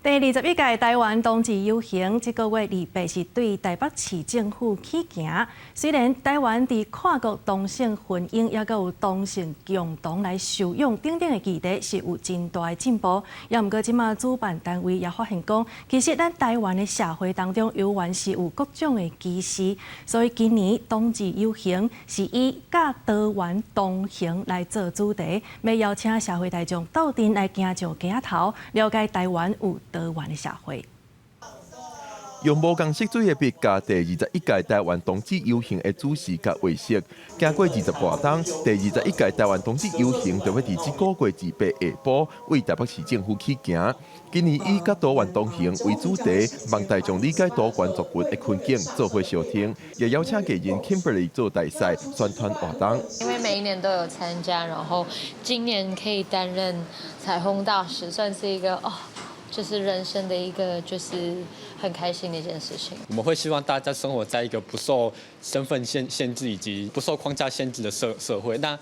第21届台湾同志游行，这个月28是对台北市政府起行。虽然台湾伫跨国同性婚姻，也有同性共同来收养等等的议题是有真大的进步，也毋过即马主办单位也发现讲，其实咱台湾的社会当中，犹原是有各种的歧视，所以今年同志游行是以甲多元同行来做主题，要邀请社会大众斗阵来行上街头，了解台湾有多元的社会。用无共色水的笔甲第21届台湾同志游行的主视甲画色，经过20多天，第21届台湾同志游行就要伫这个月28下晡为台北市政府起行。今年以甲多元同行为主题，帮大众理解多元族群的困境，做伙相听，也邀请艺人 Kimberly 做大赛宣传活动。因为每一年都有参加，然后今年可以担任彩虹大使，算是一个就是人生的一个就是很开心的一件事情。我们会希望大家生活在一个不受身份限制以及不受框架限制的社会。那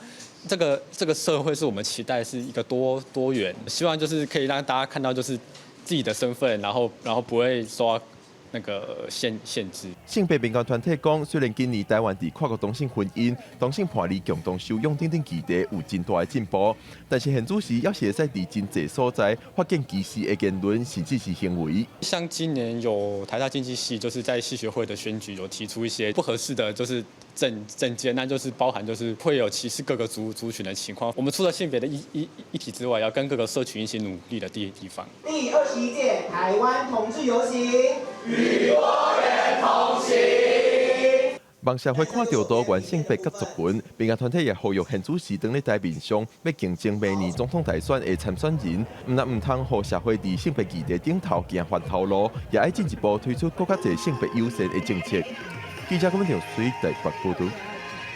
这个社会是我们期待是一个多元，希望就是可以让大家看到就是自己的身份，然后不会受到那个限制。性别民间团体讲，虽然今年台湾伫跨国同性婚姻、同性伴侣共同收养等等议题有真大的进步，但是现主时要是会使伫真侪所在发现歧视的言论，甚至是行为。像今年有台大经济系就是在系学会的选举有提出一些不合适的就是政见，那就是包含就是会有歧视各个族群的情况。我们除了性别的议题之外，要跟各个社群一起努力的地方。第21届台湾同志游行。与多元同行，让社会看到多元性别甲族群，民间团体也呼吁现主时当咧台面上要竞争明年总统大选的参选人，唔通让社会伫性别议题顶头行反头路，也要进一步推出更加侪性别友善的政策。记者郭文婷随台北报道。